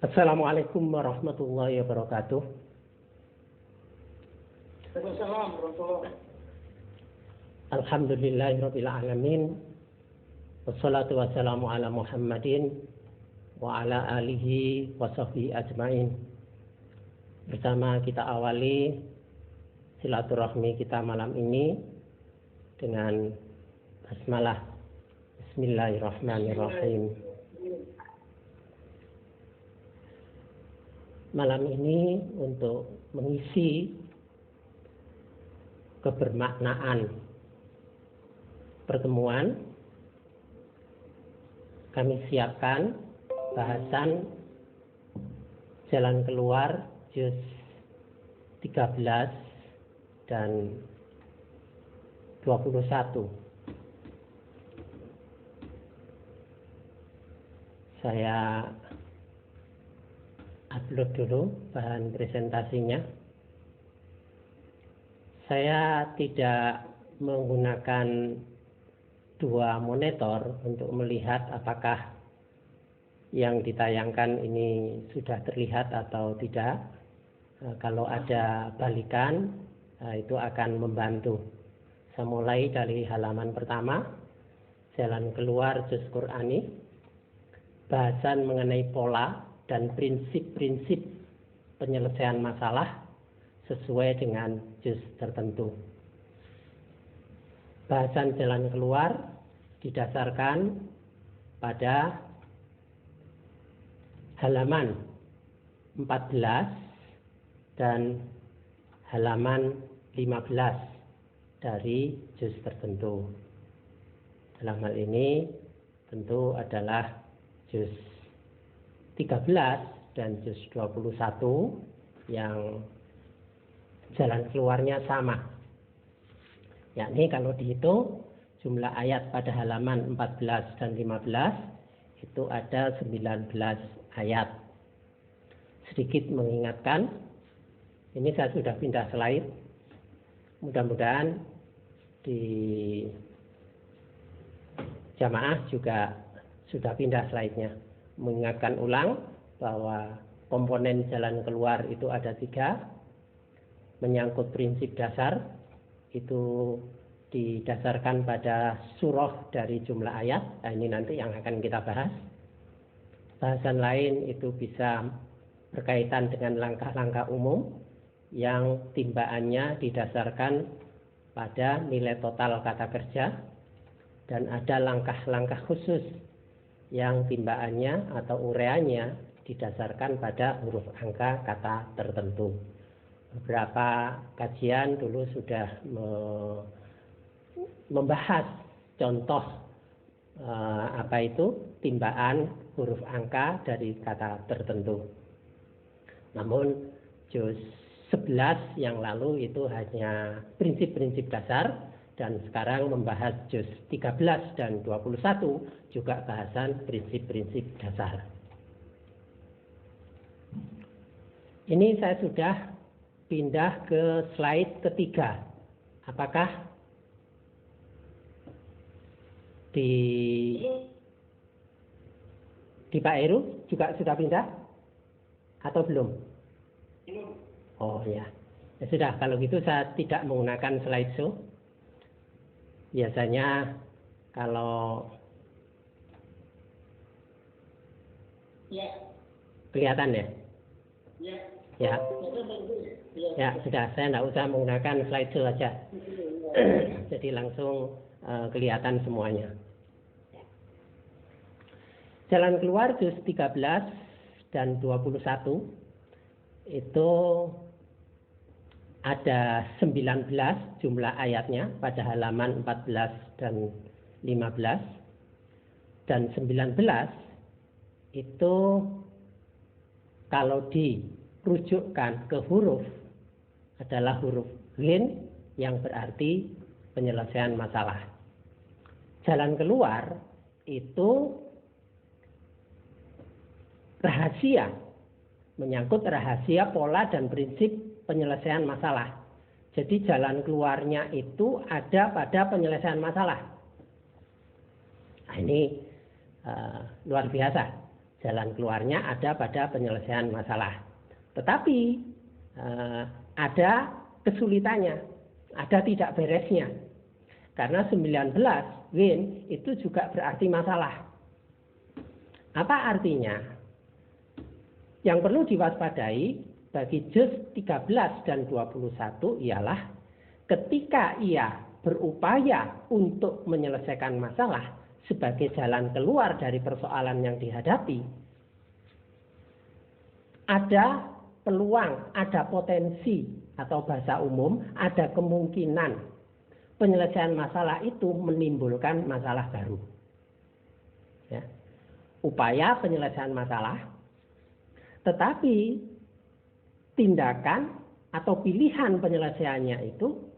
Assalamualaikum warahmatullahi wabarakatuh. Waalaikumsalam warahmatullahi. Alhamdulillahirabbil alamin. Wassalatu wassalamu ala Muhammadin wa ala alihi wa sahbihi ajmain. Bersama kita awali silaturahmi kita malam ini dengan basmalah. Bismillahirrahmanirrahim. Malam ini untuk mengisi kebermaknaan pertemuan, kami siapkan bahasan jalan keluar juz 13 dan 21. Saya upload dulu bahan presentasinya. Saya tidak menggunakan dua monitor untuk melihat apakah yang ditayangkan ini sudah terlihat atau tidak. Kalau ada balikan, itu akan membantu. Saya mulai dari halaman pertama, jalan keluar juz Qur'ani, bahasan mengenai pola dan prinsip-prinsip penyelesaian masalah sesuai dengan juz tertentu. Bahasan jalan keluar didasarkan pada halaman 14 dan halaman 15 dari juz tertentu. Dalam hal ini tentu adalah juz 13 dan juz 21 yang jalan keluarnya sama. Yakni kalau dihitung jumlah ayat pada halaman 14 dan 15 itu ada 19 ayat. Sedikit mengingatkan, ini saya sudah pindah slide. Mudah-mudahan di jamaah juga sudah pindah slide-nya. Mengingatkan ulang bahwa komponen jalan keluar itu ada 3. Menyangkut prinsip dasar, itu didasarkan pada surah dari jumlah ayat. Nah, ini nanti yang akan kita bahas. Bahasan lain itu bisa berkaitan dengan langkah-langkah umum yang timbaannya didasarkan pada nilai total kata kerja, dan ada langkah-langkah khusus yang timbaannya atau ureanya didasarkan pada huruf angka kata tertentu. Beberapa kajian dulu sudah membahas contoh apa itu timbaan huruf angka dari kata tertentu. Namun juz 11 yang lalu itu hanya prinsip-prinsip dasar, dan sekarang membahas juz 13 dan 21 juga bahasan prinsip-prinsip dasar. Ini saya sudah pindah ke slide ketiga. Apakah di Pak Heru juga sudah pindah atau belum? Oh ya. Ya sudah, kalau gitu saya tidak menggunakan slideshow. Biasanya kalau kelihatan ya? Ya. Ya, sudah, saya tidak usah menggunakan slideshow saja. Jadi langsung kelihatan semuanya. Jalan keluar juz 13 dan 21 itu ada 19 jumlah ayatnya pada halaman 14 dan 15. Dan 19 itu kalau dirujukkan ke huruf adalah huruf ghin yang berarti penyelesaian masalah. Jalan keluar itu rahasia, menyangkut rahasia pola dan prinsip penyelesaian masalah. Jadi jalan keluarnya itu ada pada penyelesaian masalah. Nah, ini luar biasa. Jalan keluarnya ada pada penyelesaian masalah. Tetapi ada kesulitannya, ada tidak beresnya. Karena 19 win itu juga berarti masalah. Apa artinya? Yang perlu diwaspadai bagi juz 13 dan 21 ialah ketika ia berupaya untuk menyelesaikan masalah sebagai jalan keluar dari persoalan yang dihadapi, ada peluang, ada potensi, atau bahasa umum, ada kemungkinan penyelesaian masalah itu menimbulkan masalah baru. Ya. Upaya penyelesaian masalah, tetapi tindakan atau pilihan penyelesaiannya itu,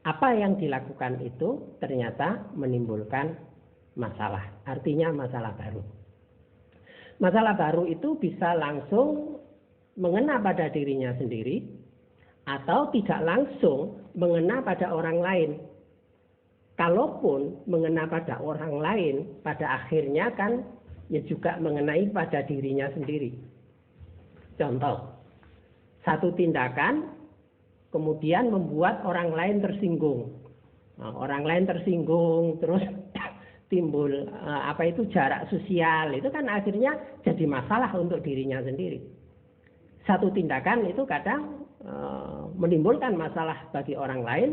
apa yang dilakukan itu ternyata menimbulkan masalah. Artinya masalah baru. Masalah baru itu bisa langsung mengena pada dirinya sendiri atau tidak langsung mengena pada orang lain. Kalaupun mengena pada orang lain, pada akhirnya kan ya juga mengenai pada dirinya sendiri. Contoh, satu tindakan kemudian membuat orang lain tersinggung. Nah, orang lain tersinggung, terus timbul jarak sosial, itu kan akhirnya jadi masalah untuk dirinya sendiri. Satu tindakan itu kadang menimbulkan masalah bagi orang lain,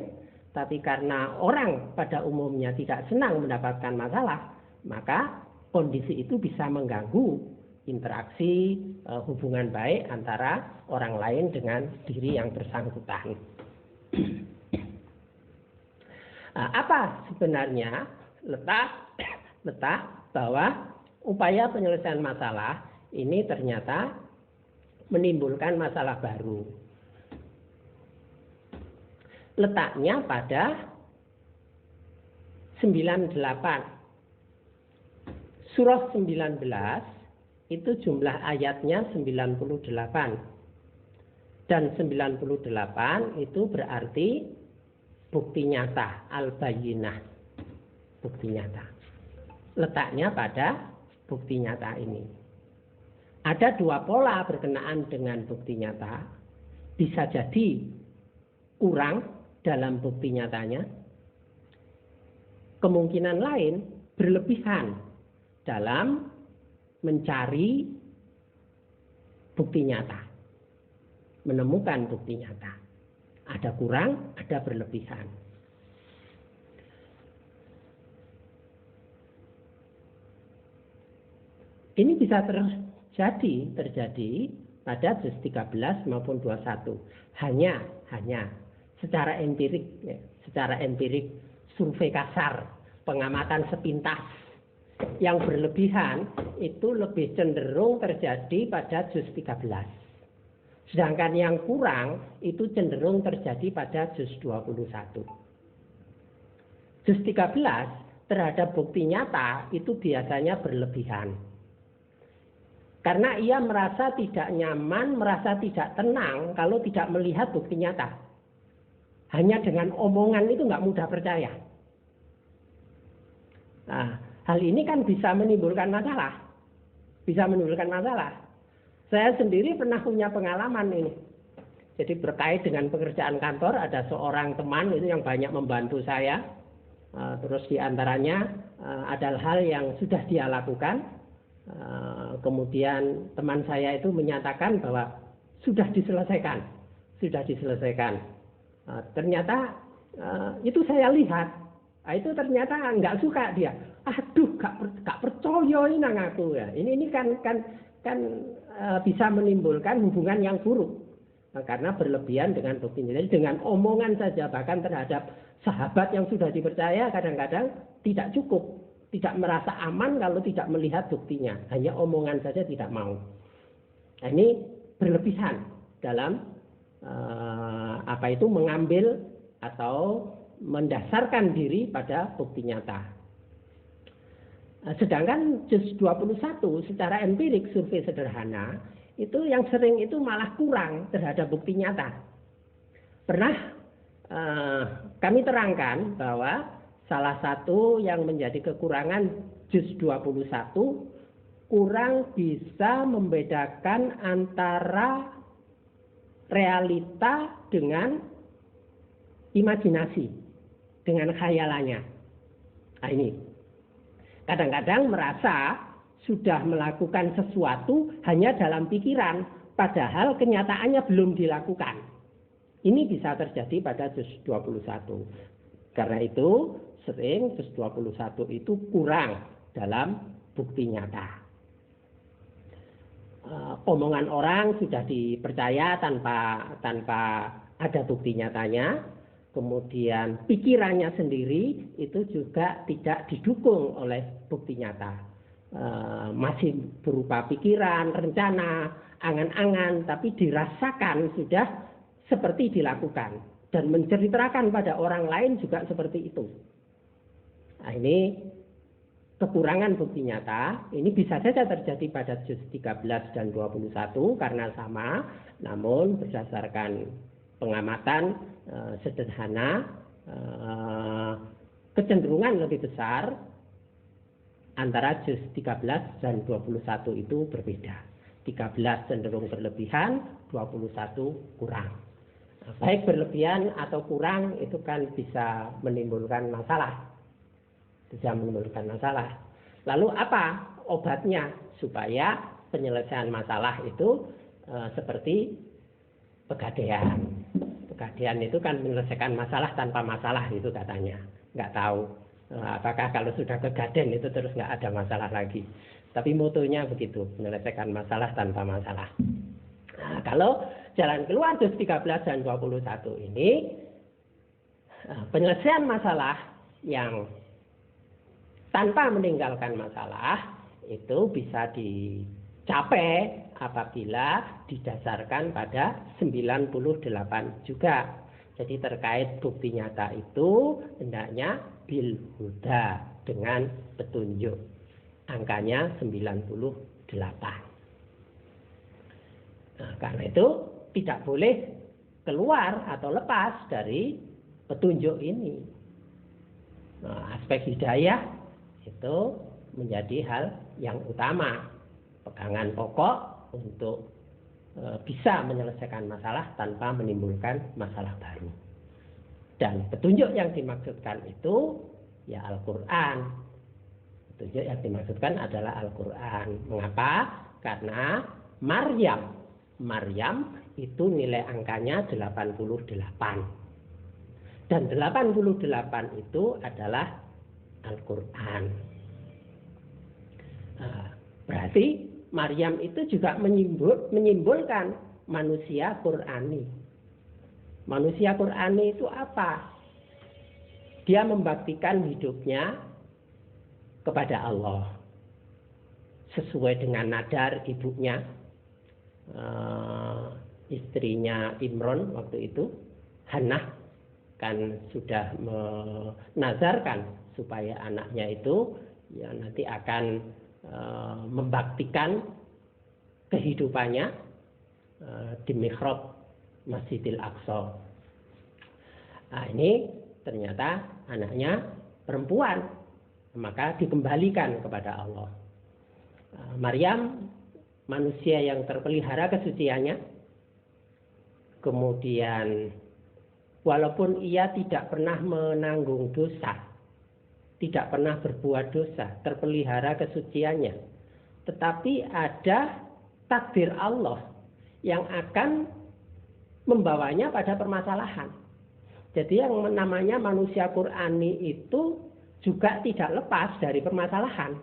tapi karena orang pada umumnya tidak senang mendapatkan masalah, maka kondisi itu bisa mengganggu interaksi hubungan baik antara orang lain dengan diri yang bersangkutan. Apa sebenarnya letak bahwa upaya penyelesaian masalah ini ternyata menimbulkan masalah baru? Letaknya pada 98. Surah 19 itu jumlah ayatnya 98. Dan 98 itu berarti bukti nyata, al-bayyinah. Bukti nyata. Letaknya pada bukti nyata ini. Ada dua pola berkenaan dengan bukti nyata. Bisa jadi kurang dalam bukti nyatanya. Kemungkinan lain berlebihan dalam mencari bukti nyata. Menemukan bukti nyata. Ada kurang, ada berlebihan. Ini bisa terjadi pada juz 13 maupun 21. Hanya secara empirik, survei kasar, pengamatan sepintas yang berlebihan itu lebih cenderung terjadi pada juz 13. Sedangkan yang kurang itu cenderung terjadi pada juz 21. Juz 13 terhadap bukti nyata itu biasanya berlebihan. Karena ia merasa tidak nyaman, merasa tidak tenang kalau tidak melihat bukti nyata. Hanya dengan omongan itu nggak mudah percaya. Nah, hal ini kan bisa menimbulkan masalah. Saya sendiri pernah punya pengalaman ini. Jadi berkait dengan pekerjaan kantor, ada seorang teman itu yang banyak membantu saya. Terus diantaranya ada hal yang sudah dia lakukan. Kemudian teman saya itu menyatakan bahwa sudah diselesaikan. Ternyata itu saya lihat, itu ternyata nggak suka dia. Aduh, gak percaya ini nang aku ya. Ini kan bisa menimbulkan hubungan yang buruk. Karena berlebihan dengan bukti. Jadi dengan omongan saja, bahkan terhadap sahabat yang sudah dipercaya kadang-kadang tidak cukup. Tidak merasa aman kalau tidak melihat buktinya. Hanya omongan saja tidak mau. Nah, ini berlebihan dalam mengambil atau mendasarkan diri pada bukti nyata. Sedangkan juz 21 secara empirik survei sederhana itu yang sering itu malah kurang terhadap bukti nyata. Pernah kami terangkan bahwa salah satu yang menjadi kekurangan juz 21 kurang bisa membedakan antara realita dengan imajinasi, dengan khayalannya. Nah ini, kadang-kadang merasa sudah melakukan sesuatu hanya dalam pikiran, padahal kenyataannya belum dilakukan. Ini bisa terjadi pada juz 21. Karena itu sering juz 21 itu kurang dalam bukti nyata. Omongan orang sudah dipercaya tanpa ada bukti nyatanya. Kemudian pikirannya sendiri itu juga tidak didukung oleh bukti nyata. Masih berupa pikiran, rencana, angan-angan, tapi dirasakan sudah seperti dilakukan. Dan menceritakan pada orang lain juga seperti itu. Nah ini kekurangan bukti nyata, ini bisa saja terjadi pada juz 13 dan 21 karena sama, namun berdasarkan pengamatan sederhana, kecenderungan lebih besar antara juz 13 dan 21 itu berbeda. 13 cenderung berlebihan, 21 kurang. Baik berlebihan atau kurang itu kan bisa menimbulkan masalah. Lalu apa obatnya supaya penyelesaian masalah itu seperti pegadaian. Pegadaian itu kan menyelesaikan masalah tanpa masalah itu katanya. Nggak tahu apakah kalau sudah kegaden itu terus nggak ada masalah lagi. Tapi motonya begitu, menyelesaikan masalah tanpa masalah. Nah, kalau jalan keluar juz 13 dan 21 ini penyelesaian masalah yang tanpa meninggalkan masalah itu bisa dicapai apabila didasarkan pada 98 juga. Jadi terkait bukti nyata itu hendaknya bil huda, dengan petunjuk. Angkanya 98. Nah, karena itu tidak boleh keluar atau lepas dari petunjuk ini. Nah, aspek hidayah itu menjadi hal yang utama, pegangan pokok untuk bisa menyelesaikan masalah tanpa menimbulkan masalah baru. Dan petunjuk yang dimaksudkan itu ya Al-Quran. Petunjuk yang dimaksudkan adalah Al-Quran. Mengapa? Karena Maryam itu nilai angkanya 88. Dan 88 itu adalah Al-Quran. Berarti Maryam itu juga menyimbolkan manusia Qurani. Manusia Qurani itu apa? Dia membaktikan hidupnya kepada Allah. Sesuai dengan nadar ibunya, istrinya Imron waktu itu, Hannah, kan sudah menazarkan supaya anaknya itu ya nanti akan membaktikan kehidupannya di mihrab Masjidil Aqsa. Nah, ini ternyata anaknya perempuan, maka dikembalikan kepada Allah. Maryam manusia yang terpelihara kesuciannya, kemudian walaupun ia tidak pernah menanggung dosa, tidak pernah berbuat dosa, terpelihara kesuciannya, tetapi ada takdir Allah yang akan membawanya pada permasalahan. Jadi yang namanya manusia Qurani itu juga tidak lepas dari permasalahan.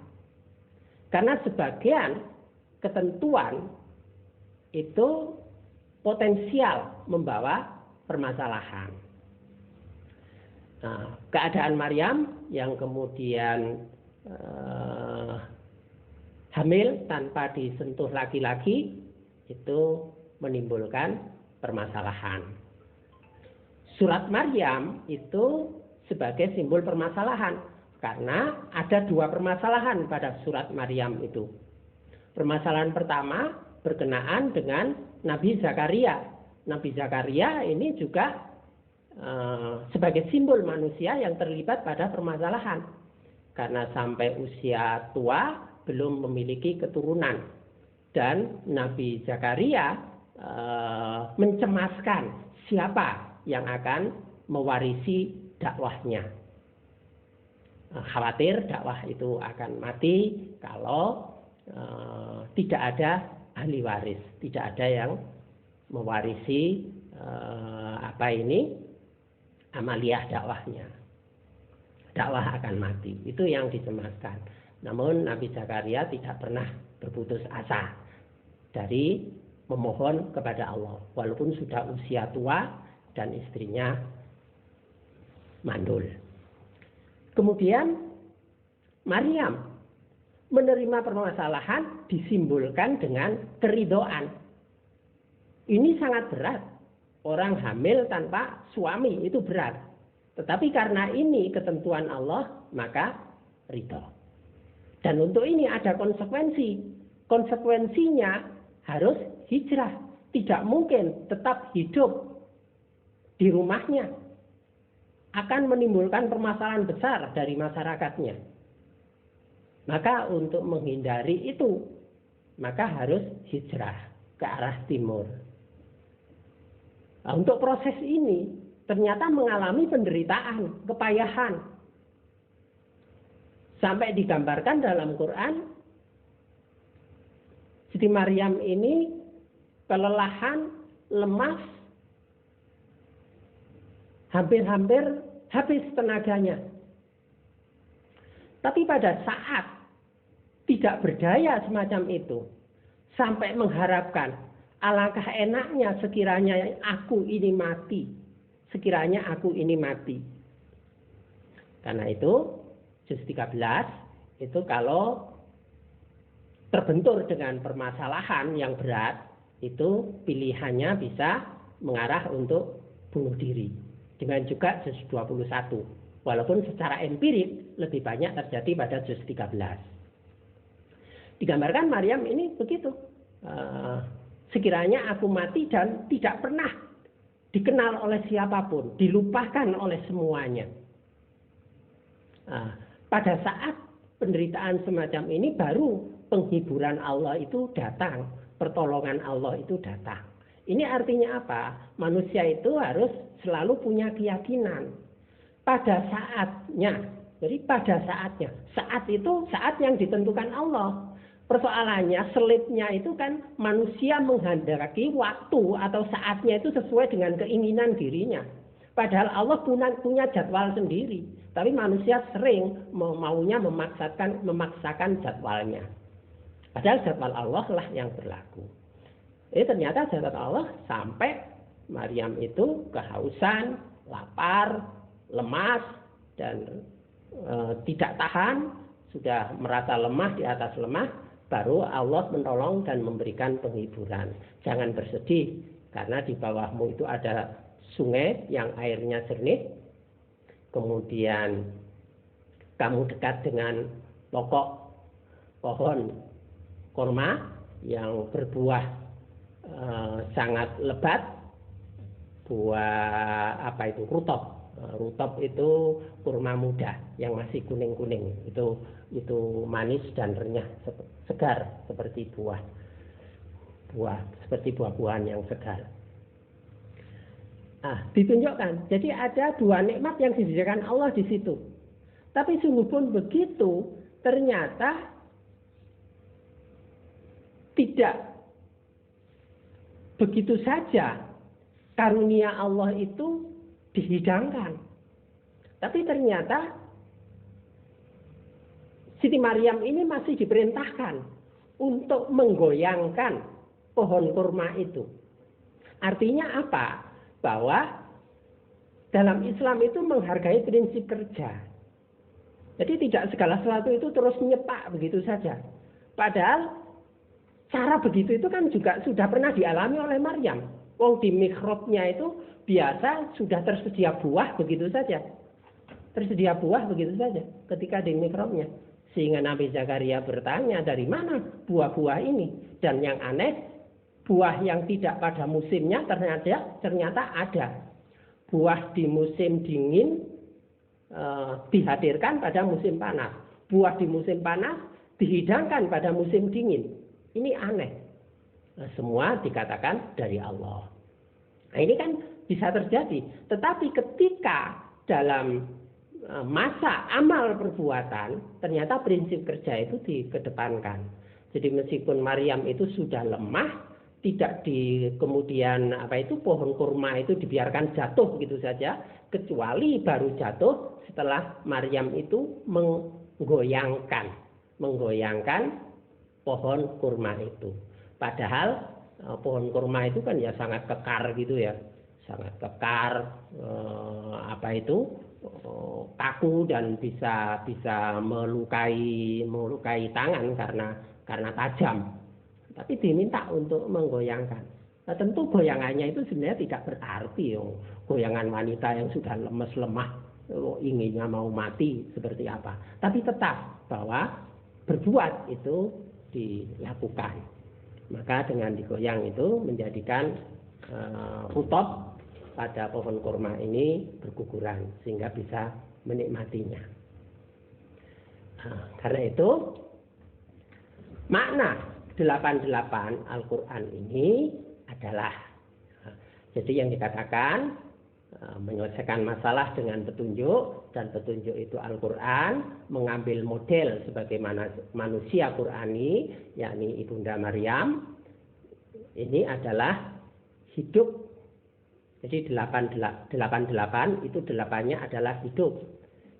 Karena sebagian ketentuan itu potensial membawa permasalahan. Nah, keadaan Maryam yang kemudian hamil tanpa disentuh laki-laki itu menimbulkan permasalahan. Surat Maryam itu sebagai simbol permasalahan karena ada dua permasalahan pada surat Maryam itu. Permasalahan pertama berkenaan dengan Nabi Zakaria. Nabi Zakaria ini juga sebagai simbol manusia yang terlibat pada permasalahan. Karena sampai usia tua belum memiliki keturunan. Dan Nabi Zakaria mencemaskan siapa yang akan mewarisi dakwahnya. Khawatir dakwah itu akan mati kalau tidak ada ahli waris, tidak ada yang mewarisi amaliyah dakwahnya. Dakwah akan mati. Itu yang dicemaskan. Namun Nabi Zakaria tidak pernah berputus asa dari memohon kepada Allah, walaupun sudah usia tua dan istrinya mandul. Kemudian Maryam menerima permasalahan disimbolkan dengan keridhaan. Ini sangat berat. Orang hamil tanpa suami itu berat. Tetapi karena ini ketentuan Allah, maka ridho. Dan untuk ini ada konsekuensi. Konsekuensinya harus hijrah. Tidak mungkin tetap hidup di rumahnya. Akan menimbulkan permasalahan besar dari masyarakatnya. Maka untuk menghindari itu, maka harus hijrah ke arah timur. Nah, untuk proses ini ternyata mengalami penderitaan, kepayahan. Sampai digambarkan dalam Quran, Siti Maryam ini kelelahan, lemas, hampir-hampir habis tenaganya. Tapi pada saat tidak berdaya semacam itu, sampai mengharapkan, alangkah enaknya sekiranya aku ini mati. Sekiranya aku ini mati. Karena itu, juz 13, itu kalau terbentur dengan permasalahan yang berat, itu pilihannya bisa mengarah untuk bunuh diri. Dengan juga juz 21. Walaupun secara empirik lebih banyak terjadi pada juz 13. Digambarkan Maryam ini begitu. Sekiranya aku mati dan tidak pernah dikenal oleh siapapun, dilupakan oleh semuanya. Pada saat penderitaan semacam ini baru penghiburan Allah itu datang, pertolongan Allah itu datang. Ini artinya apa? Manusia itu harus selalu punya keyakinan pada saatnya. Jadi pada saatnya, saat itu saat yang ditentukan Allah. Persoalannya, selipnya itu kan manusia menghendaki waktu atau saatnya itu sesuai dengan keinginan dirinya. Padahal Allah punya jadwal sendiri. Tapi manusia sering maunya memaksakan jadwalnya. Padahal jadwal Allah lah yang berlaku. Ternyata jadwal Allah sampai Maryam itu kehausan, lapar, lemas, dan tidak tahan. Sudah merasa lemah di atas lemah. Baru Allah menolong dan memberikan penghiburan. Jangan bersedih, karena di bawahmu itu ada sungai yang airnya jernih. Kemudian kamu dekat dengan pokok pohon korma yang berbuah sangat lebat. Buah rutop. Rutop itu kurma muda yang masih kuning-kuning. Itu manis dan renyah, segar seperti seperti buah-buahan yang segar. Ditunjukkan. Jadi ada dua nikmat yang disediakan Allah di situ. Tapi sungguh pun begitu, ternyata tidak begitu saja karunia Allah itu dihidangkan. Tapi ternyata Siti Maryam ini masih diperintahkan untuk menggoyangkan pohon kurma itu. Artinya apa? Bahwa dalam Islam itu menghargai prinsip kerja. Jadi tidak segala sesuatu itu terus nyepak begitu saja. Padahal cara begitu itu kan juga sudah pernah dialami oleh Maryam. Wong di mihrabnya itu biasa sudah tersedia buah begitu saja. Tersedia buah begitu saja ketika di mihrabnya. Sehingga Nabi Zakaria bertanya, dari mana buah-buah ini? Dan yang aneh, buah yang tidak pada musimnya ternyata ada. Buah di musim dingin dihadirkan pada musim panas. Buah di musim panas dihidangkan pada musim dingin. Ini aneh. Nah, semua dikatakan dari Allah. Nah, ini kan bisa terjadi. Tetapi ketika dalam masa amal perbuatan, ternyata prinsip kerja itu dikedepankan. Jadi meskipun Maryam itu sudah lemah, tidak kemudian pohon kurma itu dibiarkan jatuh begitu saja, kecuali baru jatuh setelah Maryam itu menggoyangkan pohon kurma itu. Padahal pohon kurma itu kan ya sangat kekar gitu ya, sangat kekar, kaku dan bisa melukai tangan karena tajam. Tapi diminta untuk menggoyangkan. Nah, tentu goyangannya itu sebenarnya tidak berarti goyangan wanita yang sudah lemes lemah, inginnya mau mati seperti apa. Tapi tetap bahwa berbuat itu dilakukan. Maka dengan digoyang itu menjadikan rutop pada pohon kurma ini berguguran sehingga bisa menikmatinya. Nah, karena itu makna 88 Al-Quran ini adalah, jadi yang dikatakan menyelesaikan masalah dengan petunjuk, dan petunjuk itu Al-Quran, mengambil model sebagaimana manusia Qurani, yakni Ibunda Maryam, ini adalah hidup. Jadi 88 itu 8-nya adalah hidup.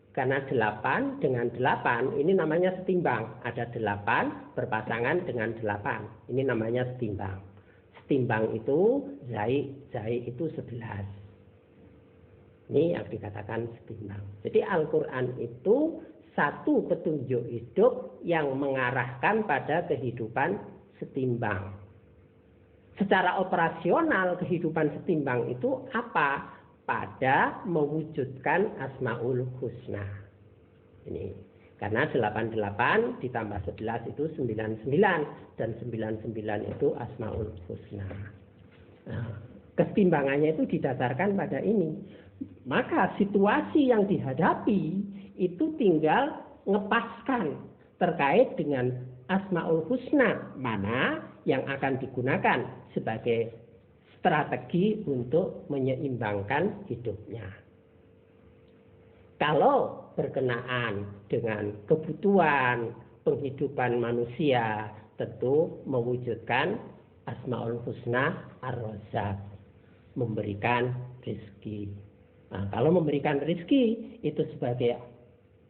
Karena 8 dengan 8 ini namanya setimbang. Ada 8 berpasangan dengan 8. Ini namanya setimbang. Setimbang itu zai itu 11. Ini yang dikatakan setimbang. Jadi Al-Quran itu satu petunjuk hidup yang mengarahkan pada kehidupan setimbang. Secara operasional kehidupan setimbang itu apa? Pada mewujudkan Asmaul Husna. Ini karena 88 ditambah 11 itu 99 dan 99 itu Asmaul Husna. Nah, kesetimbangannya itu didasarkan pada ini. Maka situasi yang dihadapi itu tinggal ngepaskan terkait dengan Asmaul Husna mana yang akan digunakan sebagai strategi untuk menyeimbangkan hidupnya. Kalau berkenaan dengan kebutuhan penghidupan manusia, tentu mewujudkan Asmaul Husna Ar-Razzaq, memberikan rezeki. Nah, kalau memberikan rezeki itu sebagai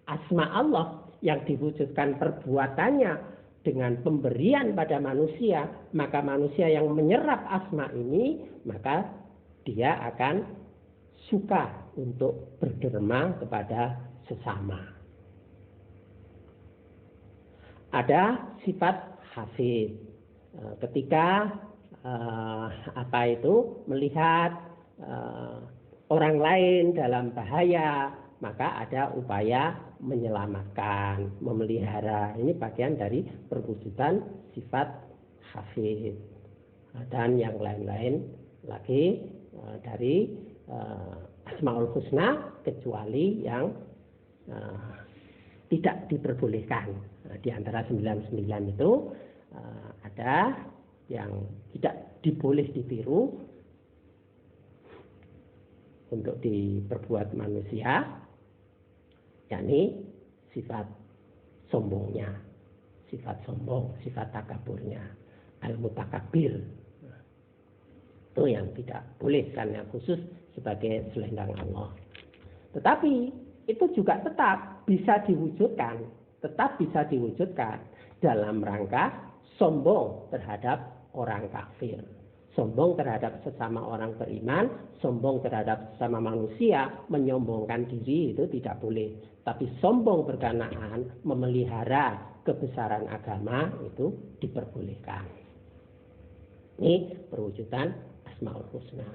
asma Allah yang diwujudkan perbuatannya dengan pemberian pada manusia, maka manusia yang menyerap asma ini, maka dia akan suka untuk berderma kepada sesama. Ada sifat hafid. Ketika melihat orang lain dalam bahaya, maka ada upaya menyelamatkan, memelihara. Ini bagian dari perwujudan sifat hafid. Dan yang lain-lain lagi dari Asmaul Husna, kecuali yang tidak diperbolehkan. Di antara 99 itu ada yang tidak diboleh ditiru untuk diperbuat manusia, yakni sifat sombongnya, sifat sombong, sifat takaburnya, al-mutakabbir. Itu yang tidak boleh karena khusus sebagai selendang Allah. Tetapi itu juga tetap bisa diwujudkan dalam rangka sombong terhadap orang kafir, sombong terhadap sesama orang beriman, sombong terhadap sesama manusia, menyombongkan diri itu tidak boleh. Tapi sombong berkenaan memelihara kebesaran agama itu diperbolehkan. Ini perwujudan Asmaul Husna.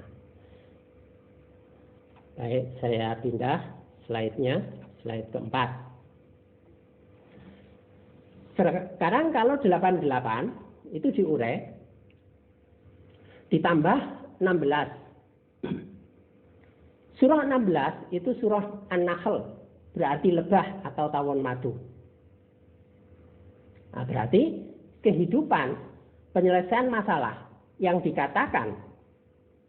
Baik, saya pindah slide-nya, slide keempat. Sekarang kalau 88 itu diurai ditambah 16. Surah 16 itu surah An-Nahl, berarti lebah atau tawon madu. Nah, berarti kehidupan, penyelesaian masalah yang dikatakan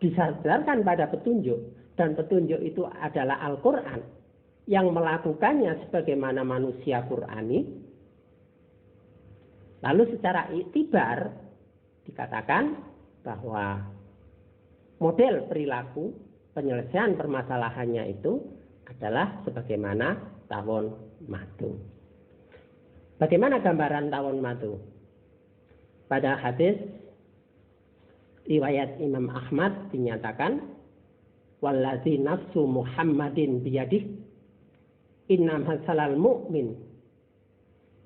disadarkan pada petunjuk, dan petunjuk itu adalah Al-Quran, yang melakukannya sebagaimana manusia Qurani. Lalu secara iktibar dikatakan bahwa model perilaku penyelesaian permasalahannya itu adalah sebagaimana tawon madu. Bagaimana gambaran tawon madu? Pada hadis riwayat Imam Ahmad dinyatakan, wallazi nafsu Muhammadin biyadih inna masalal mu'min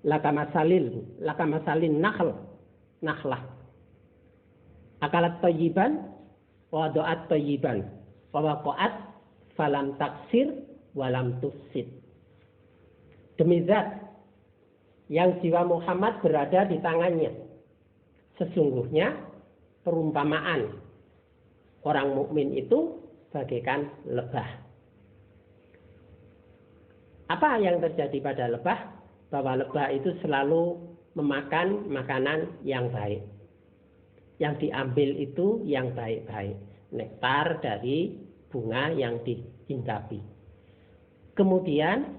lakamasalin nakhlah akalat tayyiban wa do'at tayyiban wa waqa'at falam taksir walam tufsid. Demi zat yang jiwa Muhammad berada di tangannya, sesungguhnya perumpamaan orang mukmin itu bagaikan lebah. Apa yang terjadi pada lebah? Bahwa lebah itu selalu memakan makanan yang baik. Yang diambil itu yang baik-baik. Nektar dari bunga yang dihindapi. Kemudian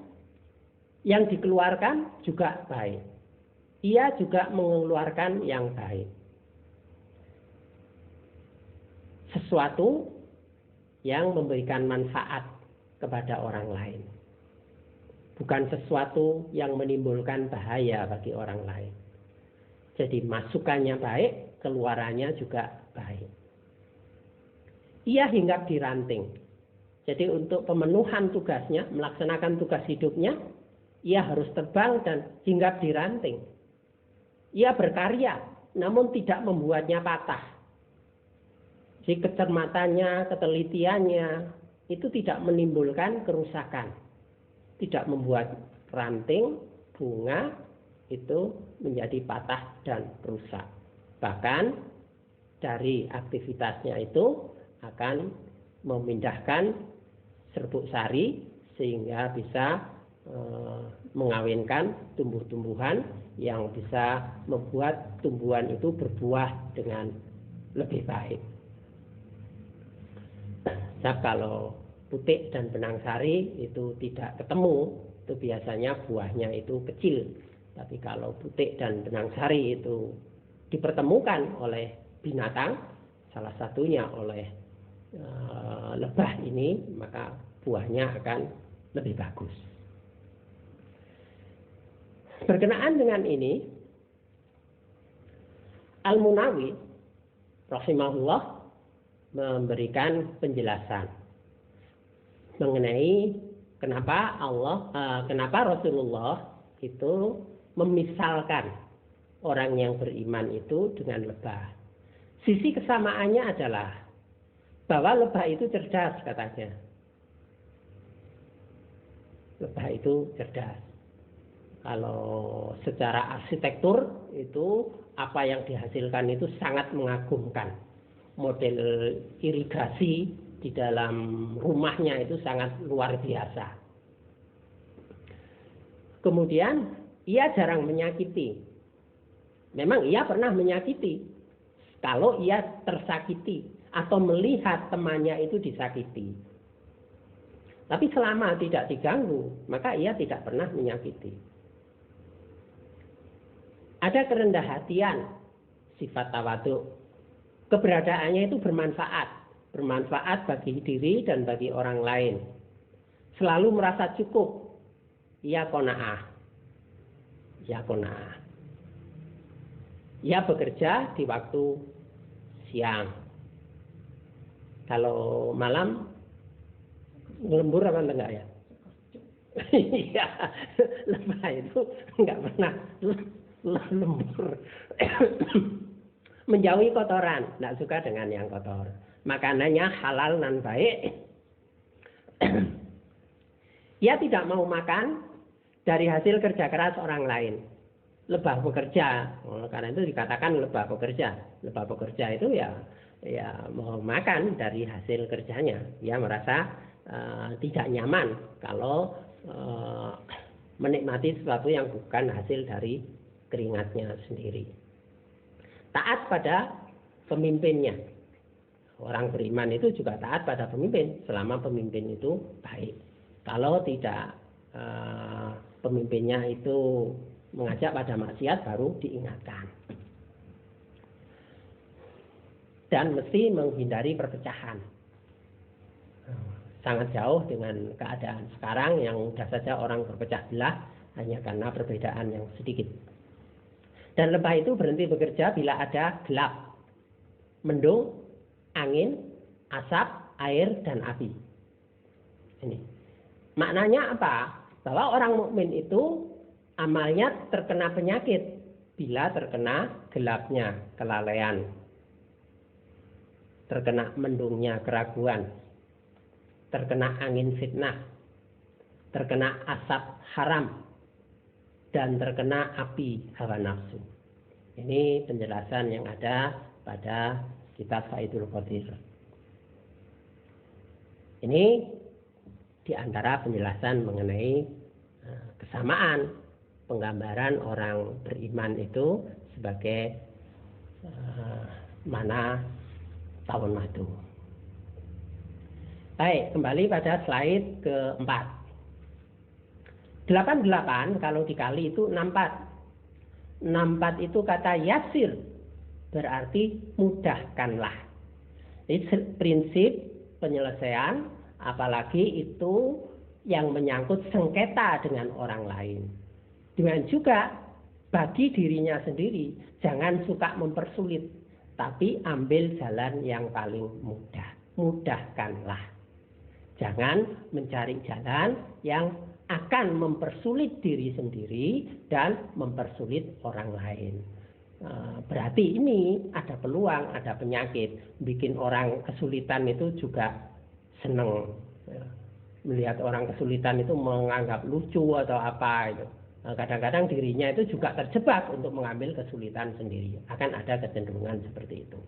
yang dikeluarkan juga baik. Ia juga mengeluarkan yang baik. Sesuatu yang memberikan manfaat kepada orang lain. Bukan sesuatu yang menimbulkan bahaya bagi orang lain. Jadi masukannya baik, keluarannya juga baik. Ia hinggap di ranting. Jadi untuk pemenuhan tugasnya, melaksanakan tugas hidupnya, ia harus terbang dan hinggap di ranting. Ia berkarya, namun tidak membuatnya patah. Jadi kecermatannya, ketelitiannya, itu tidak menimbulkan kerusakan. Tidak membuat ranting, bunga, itu menjadi patah dan rusak. Bahkan dari aktivitasnya itu akan memindahkan serbuk sari sehingga bisa mengawinkan tumbuh-tumbuhan yang bisa membuat tumbuhan itu berbuah dengan lebih baik. Nah, kalau putik dan benang sari itu tidak ketemu, itu biasanya buahnya itu kecil. Tapi kalau putik dan benang sari itu dipertemukan oleh binatang, salah satunya oleh lebah ini, maka buahnya akan lebih bagus. Berkenaan dengan ini, Al-Munawi rahimahullah memberikan penjelasan mengenai kenapa Rasulullah itu memisalkan orang yang beriman itu dengan lebah. Sisi kesamaannya adalah bahwa lebah itu cerdas, katanya. Lebah itu cerdas. Kalau secara arsitektur itu apa yang dihasilkan itu sangat mengagumkan. Model irigasi di dalam rumahnya itu sangat luar biasa. Kemudian ia jarang menyakiti. Memang ia pernah menyakiti kalau ia tersakiti atau melihat temannya itu disakiti. Tapi selama tidak diganggu, maka ia tidak pernah menyakiti. Ada kerendah hatian, sifat tawadhu. Keberadaannya itu bermanfaat bagi diri dan bagi orang lain. Selalu merasa cukup. Ia qanaah. Ia bekerja di waktu siang. Kalau malam lembur apa enggak ya? Iya, lebah itu enggak pernah lembur. Menjauhi kotoran, enggak suka dengan yang kotor. Makanannya halal dan baik. Ia tidak mau makan dari hasil kerja keras orang lain. Lebah bekerja, karena itu dikatakan lebah bekerja. Lebah bekerja itu ya mau makan dari hasil kerjanya. Ia merasa tidak nyaman kalau menikmati sesuatu yang bukan hasil dari keringatnya sendiri. Taat pada pemimpinnya. Orang beriman itu juga taat pada pemimpin selama pemimpin itu baik. Kalau tidak pemimpinnya itu mengajak pada maksiat, baru diingatkan. Dan mesti menghindari perpecahan. Sangat jauh dengan keadaan sekarang yang mudah saja orang berpecah belah hanya karena perbedaan yang sedikit. Dan lebah itu berhenti bekerja bila ada gelap, mendung, angin, asap, air, dan api. Ini maknanya apa? Bahwa orang mukmin itu amalnya terkena penyakit bila terkena gelapnya kelalaian, terkena mendungnya keraguan, terkena angin fitnah, terkena asap haram, dan terkena api hawa nafsu. Ini penjelasan yang ada pada kitab Faidul Qadir. Ini diantara penjelasan mengenai kesamaan penggambaran orang beriman itu sebagai mana tahun madu. Baik, kembali pada slide keempat. 88 kalau dikali itu 64. 64 itu kata yasir, berarti mudahkanlah. Ini prinsip penyelesaian, apalagi itu yang menyangkut sengketa dengan orang lain. Dengan juga bagi dirinya sendiri, jangan suka mempersulit, tapi ambil jalan yang paling mudah. Mudahkanlah. Jangan mencari jalan yang akan mempersulit diri sendiri dan mempersulit orang lain. Berarti ini ada peluang, ada penyakit. Bikin orang kesulitan itu juga seneng. Melihat orang kesulitan itu menganggap lucu atau apa itu. Kadang-kadang dirinya itu juga terjebak untuk mengambil kesulitan sendiri. Akan ada kecenderungan seperti itu.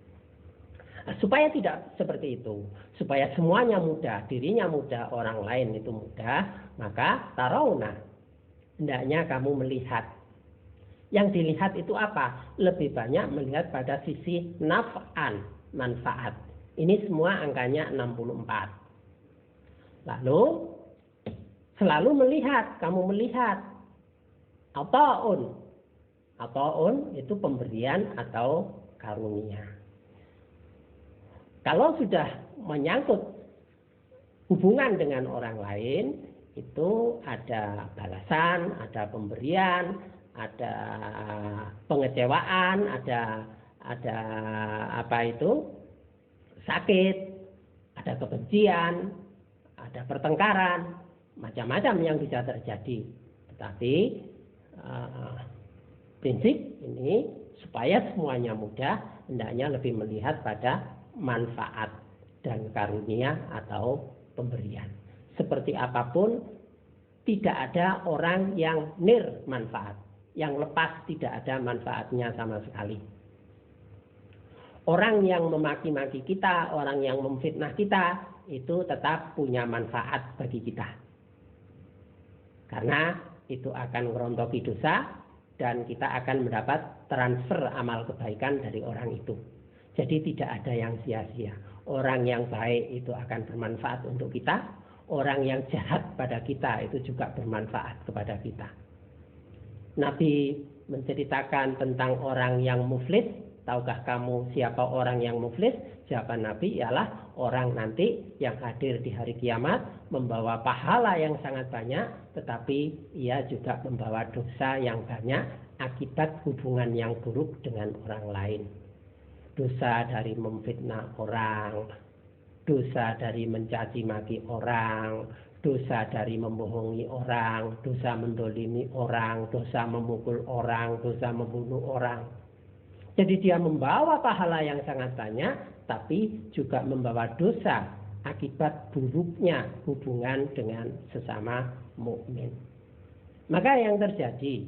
Supaya tidak seperti itu, supaya semuanya mudah, dirinya mudah, orang lain itu mudah, maka tarawna, hendaknya kamu melihat. Yang dilihat itu apa? Lebih banyak melihat pada sisi naf'an, manfaat. Ini semua angkanya 64. Lalu selalu melihat, kamu melihat. Ata'un itu pemberian atau karunia. Kalau sudah menyangkut hubungan dengan orang lain, itu ada balasan, ada pemberian, ada pengecewaan, ada apa itu? Sakit, ada kebencian, ada pertengkaran, macam-macam yang bisa terjadi. Tetapi prinsip ini supaya semuanya mudah, hendaknya lebih melihat pada manfaat dan karunia atau pemberian. Seperti apapun, tidak ada orang yang nir manfaat, yang lepas tidak ada manfaatnya sama sekali. Orang yang memaki-maki kita, orang yang memfitnah kita, itu tetap punya manfaat bagi kita. Karena itu akan merontoki dosa dan kita akan mendapat transfer amal kebaikan dari orang itu. Jadi tidak ada yang sia-sia. Orang yang baik itu akan bermanfaat untuk kita. Orang yang jahat pada kita itu juga bermanfaat kepada kita. Nabi menceritakan tentang orang yang muflis. Tahukah kamu siapa orang yang muflis? Jawaban Nabi ialah orang nanti yang hadir di hari kiamat membawa pahala yang sangat banyak, tetapi ia juga membawa dosa yang banyak akibat hubungan yang buruk dengan orang lain. Dosa dari memfitnah orang, dosa dari mencaci maki orang, dosa dari membohongi orang, dosa mendolimi orang, dosa memukul orang, dosa membunuh orang. Jadi dia membawa pahala yang sangat banyak, tapi juga membawa dosa akibat buruknya hubungan dengan sesama mukmin. Maka yang terjadi,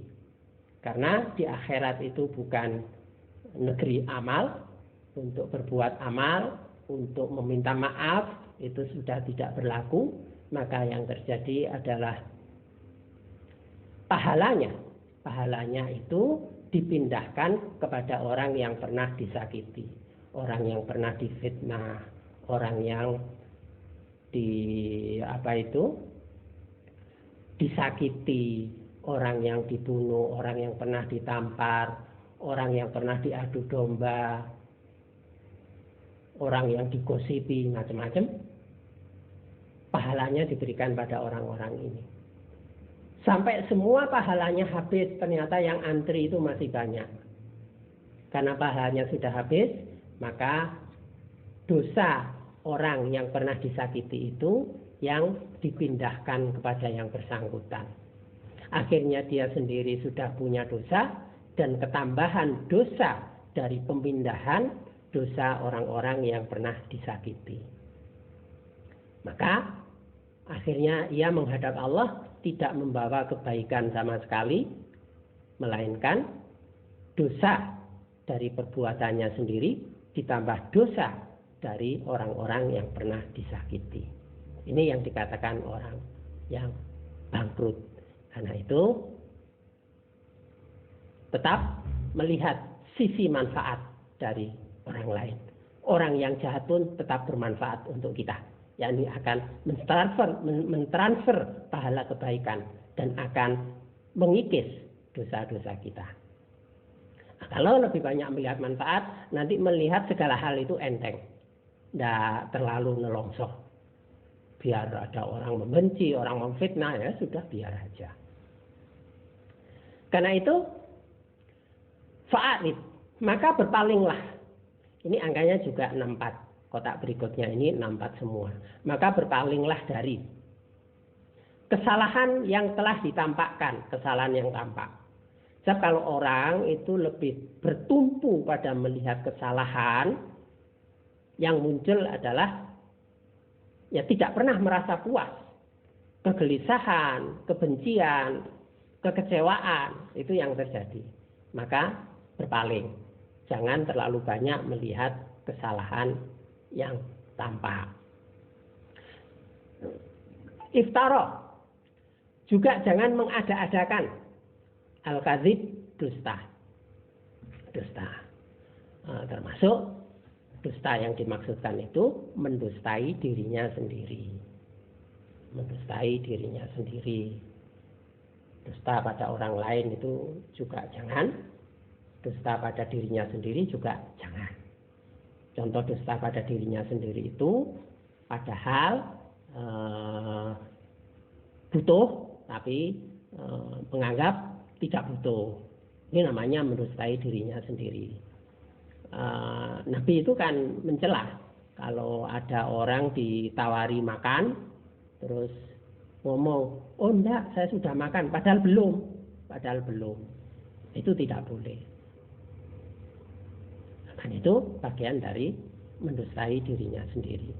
karena di akhirat itu bukan negeri amal, untuk berbuat amal, untuk meminta maaf, itu sudah tidak berlaku. Maka yang terjadi adalah pahalanya itu dipindahkan kepada orang yang pernah disakiti, orang yang pernah difitnah, orang yang disakiti, orang yang dibunuh, orang yang pernah ditampar, orang yang pernah diadu domba, orang yang digosipi, macam-macam. Pahalanya diberikan pada orang-orang ini. Sampai semua pahalanya habis, ternyata yang antri itu masih banyak. Karena pahalanya sudah habis, maka dosa orang yang pernah disakiti itu yang dipindahkan kepada yang bersangkutan. Akhirnya dia sendiri sudah punya dosa, dan ketambahan dosa dari pemindahan dosa orang-orang yang pernah disakiti. Maka akhirnya ia menghadap Allah tidak membawa kebaikan sama sekali, melainkan dosa dari perbuatannya sendiri ditambah dosa dari orang-orang yang pernah disakiti. Ini yang dikatakan orang yang bangkrut. Karena itu tetap melihat sisi manfaat dari orang lain. Orang yang jahat pun tetap bermanfaat untuk kita. Yakni akan mentransfer pahala kebaikan dan akan mengikis dosa-dosa kita. Nah, kalau lebih banyak melihat manfaat, nanti melihat segala hal itu enteng. Tidak terlalu nelongsoh. Biar ada orang membenci, orang memfitnah, ya sudah biar aja. Karena itu, fa'arid, maka berpalinglah. Ini angkanya juga 64. Kotak berikutnya ini 64 semua. Maka berpalinglah dari kesalahan yang telah ditampakkan, kesalahan yang tampak. Sebab kalau orang itu lebih bertumpu pada melihat kesalahan, yang muncul adalah ya tidak pernah merasa puas. Kegelisahan, kebencian, kekecewaan, itu yang terjadi. Maka berpaling. Jangan terlalu banyak melihat kesalahan yang tampak. Iftara, juga jangan mengada-adakan. Al-kadzib, dusta. Dusta. Termasuk dusta yang dimaksudkan itu mendustai dirinya sendiri. Mendustai dirinya sendiri. Dusta pada orang lain itu juga jangan. Dusta pada dirinya sendiri juga jangan. Contoh dusta pada dirinya sendiri itu padahal butuh tapi menganggap tidak butuh. Ini namanya mendustai dirinya sendiri. Nabi itu kan mencela kalau ada orang ditawari makan terus ngomong, oh enggak, saya sudah makan, padahal belum. Itu tidak boleh. Dan itu bagian dari mendustai dirinya sendiri.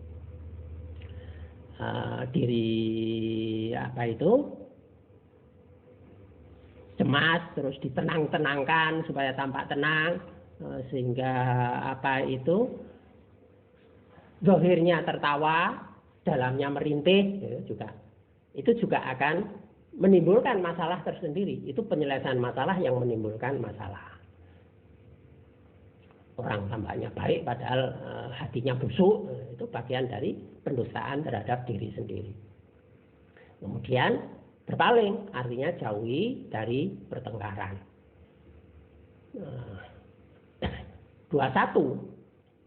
Cemas terus ditenang-tenangkan supaya tampak tenang, sehingga zahirnya tertawa, dalamnya merintih, itu juga akan menimbulkan masalah tersendiri. Itu penyelesaian masalah yang menimbulkan masalah. Orang tampaknya baik padahal hatinya busuk, itu bagian dari pendustaan terhadap diri sendiri. Kemudian berpaling, artinya jauhi dari pertengkaran. 21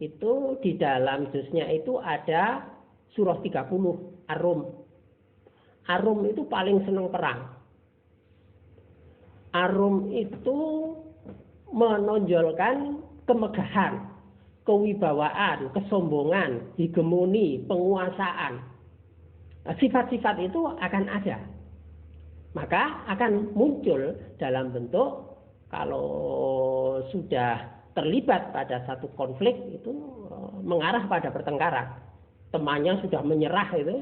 itu di dalam juznya itu ada surah 30 Ar-Rum. Ar-Rum itu paling senang perang. Ar-Rum itu menonjolkan kemegahan, kewibawaan, kesombongan, hegemoni, penguasaan. Sifat-sifat itu akan ada. Maka akan muncul dalam bentuk kalau sudah terlibat pada satu konflik itu mengarah pada pertengkaran. Temannya sudah menyerah, itu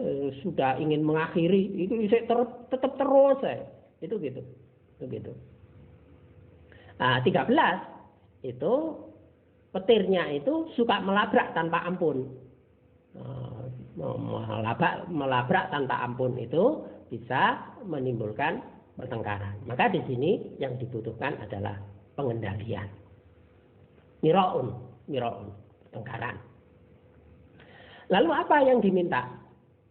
sudah ingin mengakhiri, itu tetap terus. Itu gitu. Nah, 13 itu petirnya itu suka melabrak tanpa ampun. Melabrak tanpa ampun itu bisa menimbulkan pertengkaran. Maka di sini yang dibutuhkan adalah pengendalian. Miraun, pertengkaran. Lalu apa yang diminta?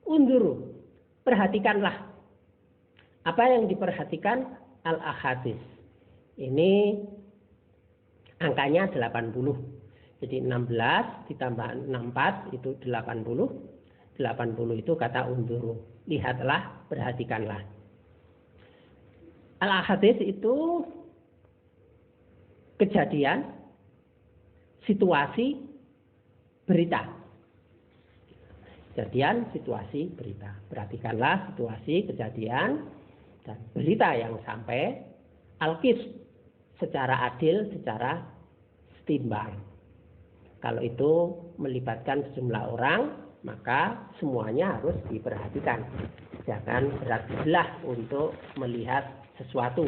Unduru, perhatikanlah. Apa yang diperhatikan? Al-ahadits. Ini angkanya 80. Jadi 16 ditambah 64 itu 80. 80 itu kata unduru. Lihatlah, perhatikanlah. Al-ahadits itu kejadian, situasi, berita. Kejadian, situasi, berita. Perhatikanlah situasi, kejadian, dan berita yang sampai. Al-qis, secara adil, secara setimbang. Kalau itu melibatkan sejumlah orang, maka semuanya harus diperhatikan. Jangan berat sebelah untuk melihat sesuatu.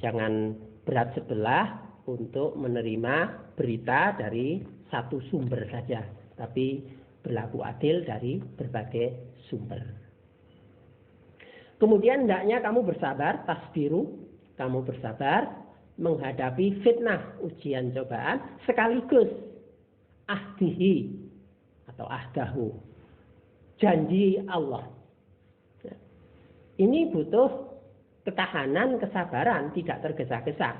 Jangan berat sebelah untuk menerima berita dari satu sumber saja. Tapi berlaku adil dari berbagai sumber. Kemudian hendaknya kamu bersabar, tasbiru, kamu bersabar menghadapi fitnah, ujian, cobaan, sekaligus ahdihi atau ahdahu, janji Allah. Ini butuh ketahanan, kesabaran, tidak tergesa-gesa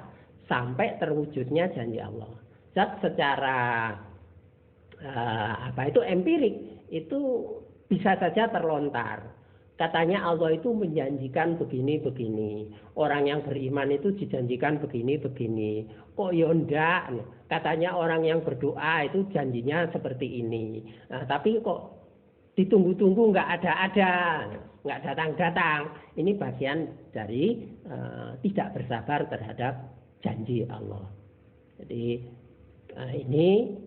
sampai terwujudnya janji Allah. Secara empirik itu bisa saja terlontar. Katanya Allah itu menjanjikan begini-begini. Orang yang beriman itu dijanjikan begini-begini. Kok ya enggak? Katanya orang yang berdoa itu janjinya seperti ini. Nah, tapi kok ditunggu-tunggu enggak ada-ada, enggak datang-datang. Ini bagian dari tidak bersabar terhadap janji Allah. Jadi ini